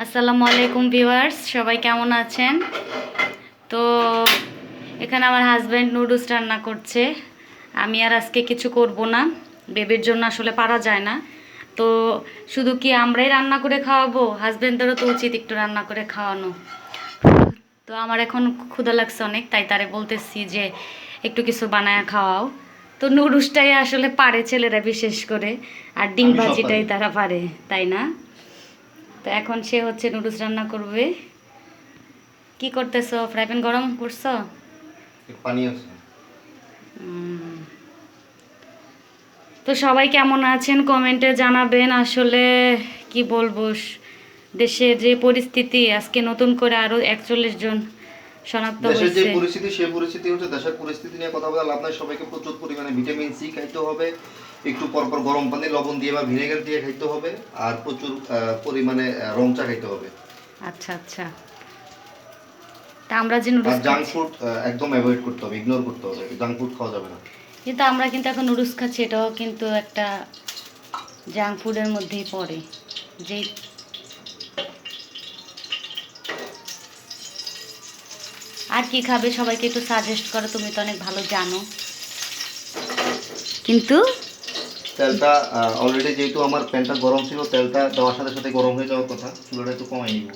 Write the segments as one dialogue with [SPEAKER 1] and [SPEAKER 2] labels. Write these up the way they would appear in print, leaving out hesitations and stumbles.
[SPEAKER 1] আসসালামু আলাইকুম ভিউয়ার্স, সবাই কেমন আছেন? তো এখানে আমার হাজব্যান্ড নুডলস রান্না করছে। আমি আর আজকে কিছু করব না, বেবির জন্য আসলে পারা যায় না। তো শুধু কি আমরাই রান্না করে খাওয়াবো? হাজব্যান্ডেরও তো উচিত একটু রান্না করে খাওয়ানো। তো আমার এখন ক্ষুধা লাগছে অনেক, তাই তারে বলতেছি যে একটু কিছু বানায় খাওয়াও। তো নুডলসটাই আসলে পারে ছেলেরা বিশেষ করে, আর ডিম ভাজিটাই তারা পারে, তাই না? তো এখন সে হচ্ছে নুডলস রান্না করবে। কি করতেছো? ফ্রাই প্যান গরম করছো?
[SPEAKER 2] পানি আছে।
[SPEAKER 1] তো সবাই কেমন আছেন কমেন্টে জানাবেন। আসলে কি বলবো, দেশের যে পরিস্থিতি, আজকে নতুন করে আরো 41 জন শনাক্ত
[SPEAKER 2] দেশের যে
[SPEAKER 1] হয়েছে।
[SPEAKER 2] পরিস্থিতি, সেই পরিস্থিতি হচ্ছে দেশের পরিস্থিতি নিয়ে কথা বলা লাভ নাই। সবাইকে প্রচুর পরিমাণে ভিটামিন সি খাইতে হবে, একটু পরপর গরম পানি লবণ দিয়ে বা ভিনেগার দিয়ে খাইতে হবে, আর প্রচুর পরিমাণে রং চা খাইতে হবে।
[SPEAKER 1] আচ্ছা আচ্ছা, তা আমরা যে
[SPEAKER 2] আর
[SPEAKER 1] নুডলস
[SPEAKER 2] জাঙ্ক
[SPEAKER 1] খাচ্ছি,
[SPEAKER 2] ফুড একদম অ্যাভয়েড করতে হবে, ইগনোর করতে হবে। জাঙ্ক ফুড খাওয়া যাবে না।
[SPEAKER 1] কিন্তু আমরা কিন্তু এখন নুডলস খাচ্ছি, এটাও কিন্তু একটা জাঙ্ক ফুডের মধ্যেই পড়ে। যেই আর কি খাবে সবাইকে একটু সাজেস্ট করো, তুমি তো অনেক ভালো জানো। কিন্তু
[SPEAKER 2] তেলটা অলরেডি যেহেতু আমার প্যানটা গরম ছিল, তেলটা দেওয়ার সাথে সাথে গরম হয়ে যাওয়ার কথা। চুলাটা একটু কমাই নিব।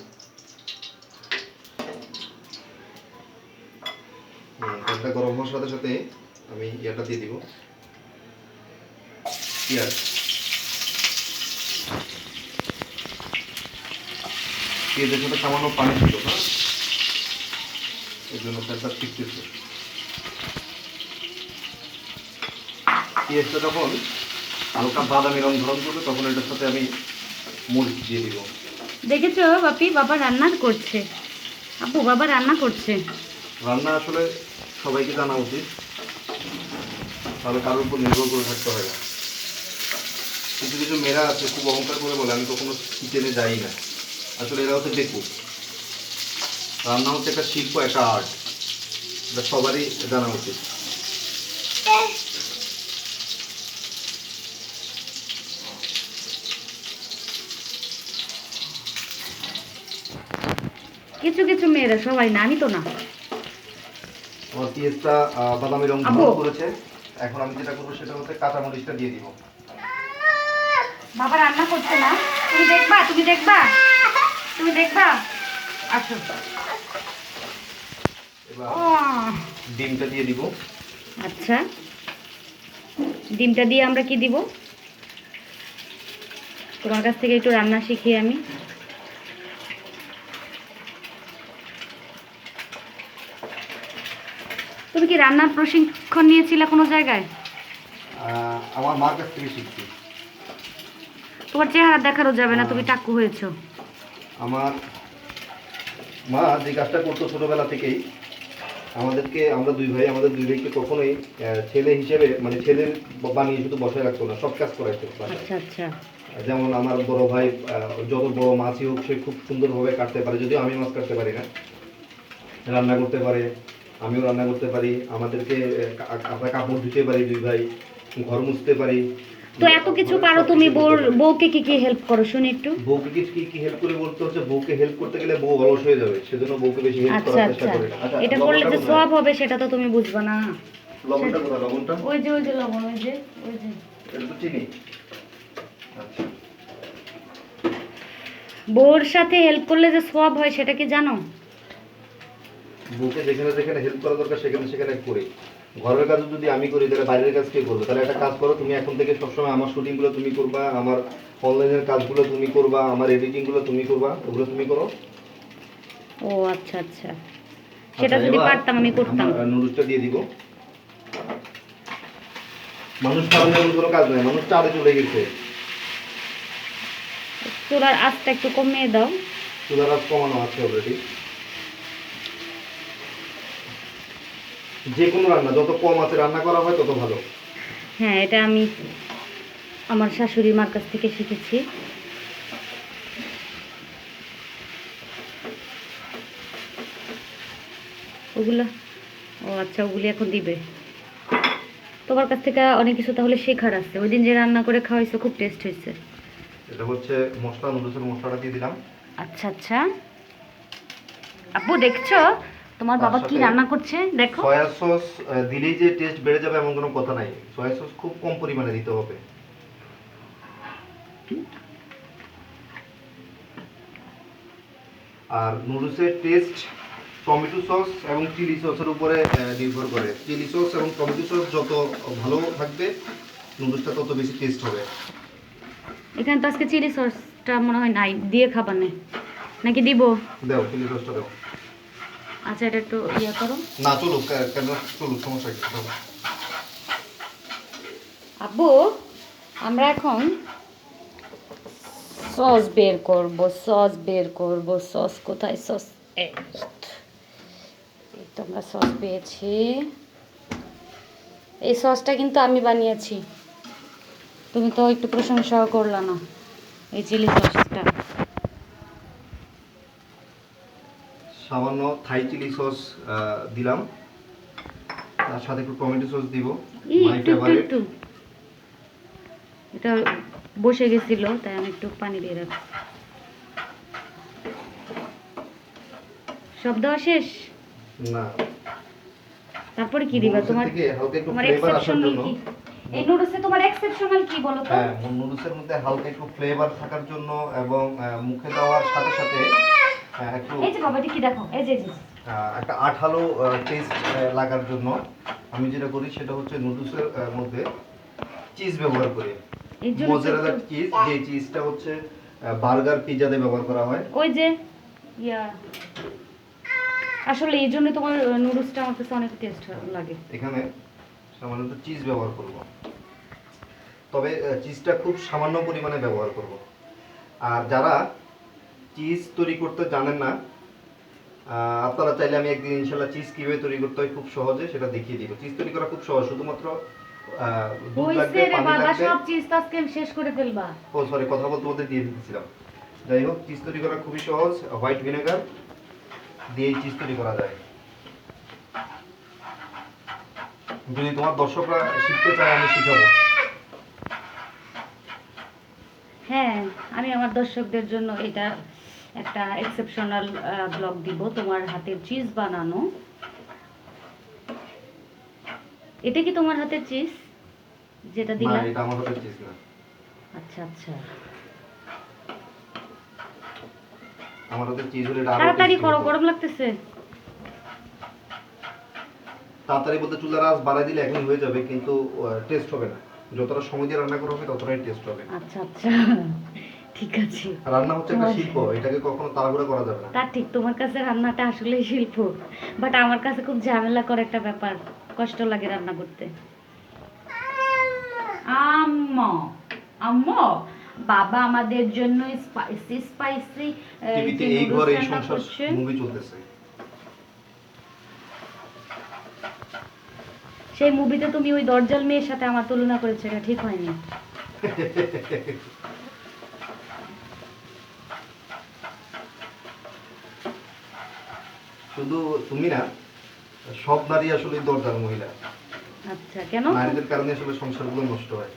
[SPEAKER 2] তেলটা গরম হওয়ার সাথে সাথে আমি ইয়েটা দিয়ে দিব, পেঁয়াজ। পেঁয়াজের সাথে সামান্য পানি ছিল, হ্যাঁ, এই জন্য তেলটা ঠিকতেছে। পেঁয়াজটা যখন হালকা বাদামি রং ধারণ করবে, তখন এটার সাথে আমি মরিচ দিয়ে দিব।
[SPEAKER 1] দেখেছো বাপি, বাবা রান্না করছে। আপু, বাবা রান্না করছে।
[SPEAKER 2] রান্না আসলে সবাইকে জানা উচিত, তাহলে কারোর উপর নির্ভর করে থাকতে হয় না। কিছু কিছু মেয়েরা আছে খুব অহংকার করে বলে আমি কখনো কিচেনে যাই না। আসলে এরা হচ্ছে বেকুব। রান্না হচ্ছে একটা শিল্প, একটা আর্ট, এটা সবারই জানা উচিত।
[SPEAKER 1] কিছু কিছু মেয়েরা, সবাই না, আমি তো না।
[SPEAKER 2] আমার পেঁয়াজটা বাদামি রং
[SPEAKER 1] আব্বু,
[SPEAKER 2] ধারণ করেছে। এখন আমি যেটা করবো সেটা হচ্ছে কাঁচামরিচটা দিয়ে দিব।
[SPEAKER 1] বাবা রান্না করছে না, তুমি দেখবা, তুমি দেখবা, তুমি দেখবা। আসো।
[SPEAKER 2] এবার
[SPEAKER 1] ও
[SPEAKER 2] ডিমটা দিয়ে দিব।
[SPEAKER 1] আচ্ছা, ডিমটা দিয়ে আমরা কি দিব? তোমার কাছ থেকে একটু রান্না শিখি আমি। তুমি কি রান্নার প্রশিক্ষণ নিয়েছিলে কোনো জায়গায়?
[SPEAKER 2] আমার মার কাছ থেকে শিখছি।
[SPEAKER 1] তোমার চেহারা দেখারও যাবে না, তুমি টাক্কু হয়েছো।
[SPEAKER 2] আমার মা যে কাজটা করতো ছোটবেলা থেকেই, আমরা দুই ভাই, আমাদের দুই ভাইকে কখনোই ছেলে হিসেবে, মানে ছেলের বানিয়ে শুধু বসায় রাখতো না, সব কাজ করাইতো বাসায়।
[SPEAKER 1] আচ্ছা আচ্ছা।
[SPEAKER 2] যেমন আমার বড় ভাই যত বড় মাছই হোক সে খুব সুন্দরভাবে কাটতে পারে, যদিও আমি মাছ কাটতে পারি না। রান্না করতে পারে, আমিও রান্না করতে পারি। আমাদেরকে আমরা কাপড় ধুতে পারি দুই ভাই, ঘর মুছতে পারি।
[SPEAKER 1] তো এত কিছু পারো তুমি, বউকে কি কি হেল্প করো শুনি একটু।
[SPEAKER 2] বউকে কি কি হেল্প করে বলতে হচ্ছে, বউকে হেল্প করতে গেলে বউ অলস হয়ে যাবে, সেজন্য বউকে বেশি হেল্প
[SPEAKER 1] আচ্ছা
[SPEAKER 2] করার চেষ্টা
[SPEAKER 1] আচ্ছা,
[SPEAKER 2] করি না। আচ্ছা,
[SPEAKER 1] এটা করলে
[SPEAKER 2] লবণটা
[SPEAKER 1] যে
[SPEAKER 2] কোথায়?
[SPEAKER 1] সব হবে সেটা তো তুমি বুঝবে না।
[SPEAKER 2] লবণটা কোথায়? লবণটা
[SPEAKER 1] ওই যে লবণ, ওই যে
[SPEAKER 2] এটা তো চিনি। আচ্ছা,
[SPEAKER 1] বউর সাথে হেল্প করলে যে সব হয় সেটা কি জানো?
[SPEAKER 2] বউকে যেখানে যেখানে হেল্প করা দরকার সেখানে সেখানে করি। ঘরের কাজ যদি আমি করি তাহলে বাইরের কাজ কে করবে? তাহলে একটা কাজ করো, তুমি এখন থেকে সবসময় আমার শুটিংগুলো তুমি করবা, আমার অনলাইনের কাজগুলো তুমি করবা, আমার এডিটিংগুলো তুমি করবা, ওগুলো তুমি করো।
[SPEAKER 1] ও আচ্ছা আচ্ছা, সেটা
[SPEAKER 2] আচ্ছা,
[SPEAKER 1] যদি
[SPEAKER 2] এবার
[SPEAKER 1] পারতাম আমি করতাম।
[SPEAKER 2] আমরা নুডলসটা দিয়ে দিব। মানুষ কারণে এমন কোনো কাজ নাই, মানুষ চাঁদে চলে গেছে।
[SPEAKER 1] চুলার আঁচটা একটু কমিয়ে দাও।
[SPEAKER 2] চুলার আঁচ কমানো আছে অলরেডি। যে কোনো রান্না যত কম আছে রান্না করা হয় তত ভালো।
[SPEAKER 1] হ্যাঁ, এটা আমি আমার শাশুড়ি মার কাছ থেকে শিখেছি। ওগুলা, ও আচ্ছা, ওগুলি এখন দিবে। তোমার কাছ থেকে অনেক কিছু তাহলে শেখার আছে। ওই দিন যে রান্না করে খাওয়াইছো খুব টেস্ট হয়েছে।
[SPEAKER 2] এটা হচ্ছে মশলা, নুডলসের মশলাটা দিয়ে দিলাম।
[SPEAKER 1] আচ্ছা আচ্ছা, আপু দেখছো তোমার
[SPEAKER 2] তার
[SPEAKER 1] বাবা কি
[SPEAKER 2] সাথে
[SPEAKER 1] রান্না করছে দেখো।
[SPEAKER 2] সয়া সস দিলেই যে টেস্ট বেড়ে যাবে এমন কোনো কথা নাই, সয়া সস খুব কম পরিমাণে দিতে হবে। আর নুডলসের টেস্ট টমেটো সস এবং চিলি সসের উপরে নির্ভর করে। চিলি সস এবং টমেটো সস যত ভালো থাকবে নুডলসটা তত বেশি টেস্ট হবে।
[SPEAKER 1] এখানে তো আজকে চিলি সসটা মনে হয় নাই, দিয়ে খাবার নেই নাকি দিব?
[SPEAKER 2] দাও চিলি সসটা দাও।
[SPEAKER 1] আচ্ছা এটা একটু ইয়ে করো।
[SPEAKER 2] না চলুক, কেন চলুক, সমস্যা কি। দাও।
[SPEAKER 1] আব্বু আমরা এখন সস বের করব, সস বের করব। সস কোথায়? সস এই তো আমরা সস পেয়েছি। এই সসটা কিন্তু আমি বানিয়েছি, তুমি তো একটু প্রশংসাও করলা না এই চিলি সসটা।
[SPEAKER 2] সামান্য থাই চিলি সস দিলাম, তার সাথে একটু টমেটো সস দিব, মাই
[SPEAKER 1] একটু একটু
[SPEAKER 2] ফেভারিট।
[SPEAKER 1] একটু এটা বসে গেছিল তাই আমি একটু পানি দিয়ে রাখছি। সব দেওয়া শেষ?
[SPEAKER 2] না,
[SPEAKER 1] তারপরে কি দিবা
[SPEAKER 2] নুডলসের
[SPEAKER 1] তোমার?
[SPEAKER 2] থেকে হালকা একটু
[SPEAKER 1] তোমার
[SPEAKER 2] ফ্লেভার আসার
[SPEAKER 1] এক্সেপশনাল
[SPEAKER 2] জন্য।
[SPEAKER 1] কি এই নুডলসে? তোমার এক্সেপশনাল কি বলো তো?
[SPEAKER 2] হ্যাঁ, নুডলসের মধ্যে হালকা একটু ফ্লেভার থাকার জন্য এবং মুখে দেওয়ার সাথে সাথে একটু
[SPEAKER 1] এই যে বাবা এটা কি দেখো, এই যে এই যে
[SPEAKER 2] একটা আঠালো টেস্ট লাগার জন্য আমি যেটা করি সেটা হচ্ছে নুডলসের মধ্যে চিজ ব্যবহার করি।
[SPEAKER 1] এর জন্য
[SPEAKER 2] মোজারেলা চিজ, যে চিজটা হচ্ছে বার্গার পিজাতে ব্যবহার করা হয়।
[SPEAKER 1] ওই যে ইয়া আসলে এই জন্য তোমার নুডলসটা আমার কাছে অনেক টেস্ট লাগে।
[SPEAKER 2] এখানে সামান্য একটু চিজ ব্যবহার করব, তবে চিজটা খুব সামান্য পরিমাণে ব্যবহার করব। আর যারা চিজ তৈরি করতে জানেন না, আপনারা চাইলে আমি একদিন ইনশাল্লাহ চিজ কিভাবে তৈরি করতে হয় খুব সহজে সেটা দেখিয়ে দিব। চিজ তৈরি করা খুব সহজ, শুধুমাত্র দুধ লাগবে,
[SPEAKER 1] হইছে রে
[SPEAKER 2] পানি
[SPEAKER 1] বাবা,
[SPEAKER 2] লাগবে।
[SPEAKER 1] সব চিজ তো আজকে শেষ করে ফেলবা।
[SPEAKER 2] ও সরি, কথা বলতে বলতে দিয়ে দিচ্ছিলাম। যাই হোক, চিজ তৈরি করা খুবই সহজ, হোয়াইট ভিনেগার দিয়ে চিজ তৈরি করা যায়। যদি তোমার দর্শকরা শিখতে চায় আমি শিখাবো।
[SPEAKER 1] হ্যাঁ, আমি আমার দর্শকদের জন্য এটা একটা এক্সেপশনাল ব্লগ দিব, তোমার হাতের চিজ বানানো। এটা কি তোমার হাতের চিজ যেটা
[SPEAKER 2] না,
[SPEAKER 1] দিলা?
[SPEAKER 2] এটা আমার হাতের চিজ না।
[SPEAKER 1] আচ্ছা আচ্ছা,
[SPEAKER 2] আমার হাতের চিজ হলে এটা আরো
[SPEAKER 1] তাড়াতাড়ি
[SPEAKER 2] tasty
[SPEAKER 1] করো,
[SPEAKER 2] হতো।
[SPEAKER 1] গরম লাগতেছে।
[SPEAKER 2] তাড়াতাড়ি বলতে চুলার আঁচ বাড়াই দিলে এখনই হয়ে যাবে, কিন্তু টেস্ট হবে না। যতটা সময় দিয়ে রান্না করা হবে ততটাই টেস্ট হবে।
[SPEAKER 1] আচ্ছা আচ্ছা, ঠিক আছে।
[SPEAKER 2] রান্না হচ্ছে একটা শিল্প, এটাকে কখনো তাড়াহুড়া করা যাবে না।
[SPEAKER 1] তা ঠিক, তোমার কাছে রান্নাটা আসলে শিল্প, বাট আমার কাছে খুব ঝামেলা করে একটা ব্যাপার, কষ্ট লাগে রান্না করতে। আম্মা আম্মা বাবা আমাদের জন্য স্পাইসি স্পাইসি
[SPEAKER 2] টিভিতে এই ঘর এই সংসার মুভি চলতেছে।
[SPEAKER 1] সেই মুভিতে তুমি ওই দরজাল মেয়ের সাথে আমার তুলনা করেছো, এটা ঠিক হয়নি।
[SPEAKER 2] শুধু তুমি না, সব নারী আসলে দরজাল মহিলা।
[SPEAKER 1] আচ্ছা, কেন?
[SPEAKER 2] নারীদের কারণে আসলে সংসারগুলো নষ্ট হয়।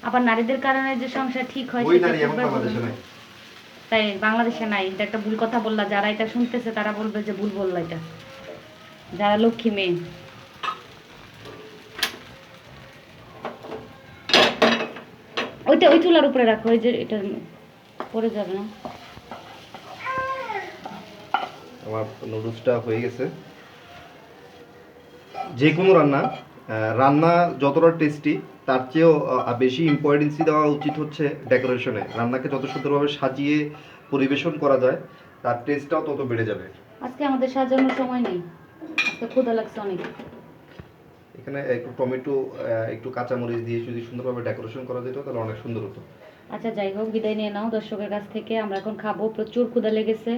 [SPEAKER 1] আবার নারীদের কারণে যে সংসার ঠিক হয়
[SPEAKER 2] ওই
[SPEAKER 1] সেটা
[SPEAKER 2] নারী এখন
[SPEAKER 1] কিভাবে
[SPEAKER 2] বাংলাদেশে
[SPEAKER 1] বলবো?
[SPEAKER 2] নাই।
[SPEAKER 1] তাই বাংলাদেশে নাই, এটা একটা ভুল কথা বললা। যারা এটা শুনতেছে তারা বলবে যে ভুল বললা এটা, যারা লক্ষ্মী মেয়ে। ওইটা ওই চুলার উপরে রাখো, ওই যে এটা পড়ে যাবে না।
[SPEAKER 2] আমার নুডলসটা হয়ে গেছে। যে কোনো রান্না, রান্না যতটা টেস্টি তার চেয়েও বেশি ইম্পর্টেন্সি দেওয়া উচিত হচ্ছে ডেকোরেশনে। রান্নাকে যত সুন্দরভাবে সাজিয়ে পরিবেশন করা যায় তার টেস্টটাও তত বেড়ে যাবে।
[SPEAKER 1] আজকে আমাদের সাজানোর সময় নেই, আজকে ক্ষুধা লাগছে অনেক।
[SPEAKER 2] এখানে একটু টমেটো, একটু কাঁচামরিচ দিয়ে যদি সুন্দরভাবে ডেকোরেশন করা যেত তাহলে অনেক সুন্দর হতো।
[SPEAKER 1] আচ্ছা যাই হোক, বিদায় নিয়ে নাও দর্শকের কাছ থেকে। আমরা এখন খাবো, প্রচুর ক্ষুধা লেগেছে।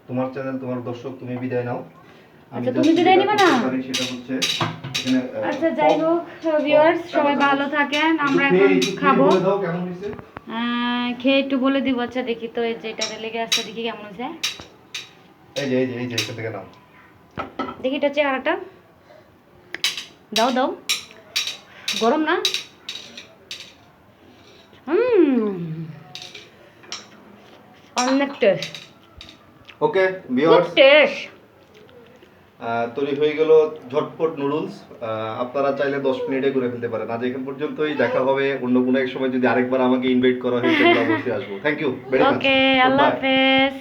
[SPEAKER 2] তোমার চ্যানেল, তোমার দর্শক, তুমি বিদায় নাও।
[SPEAKER 1] আচ্ছা, তুমি বিদায় নিবে না?
[SPEAKER 2] সেটা হচ্ছে এখানে,
[SPEAKER 1] আচ্ছা যাই হোক ভিউয়ার্স, সবাই ভালো থাকেন। আমরা এখন খাবো।
[SPEAKER 2] বলে দাও কেমন হয়েছে।
[SPEAKER 1] খেয়ে একটু বলে দিব। আচ্ছা দেখি তো, এই যে এটা লেগে আসছে, দেখি কেমন হয়েছে।
[SPEAKER 2] এই যে এখান থেকে নাও।
[SPEAKER 1] দেখি এটা চেহারাটা দাও দাও, গরম না? অনেক টেস্ট।
[SPEAKER 2] ওকে
[SPEAKER 1] খুব
[SPEAKER 2] ভিউয়ার্স,
[SPEAKER 1] টেস্ট।
[SPEAKER 2] তৈরি হয়ে গেল ঝটপট নুডলস। আপনারা চাইলে 10 মিনিটে করে ফেলতে পারেন। আজ এখান পর্যন্তই, দেখা হবে অন্য কোনো এক সময়। যদি আরেকবার আমাকে ইনভাইট করা হয় তাহলে অবশ্যই আসবো। Thank you very much.
[SPEAKER 1] Okay, আল্লাহ হাফেজ।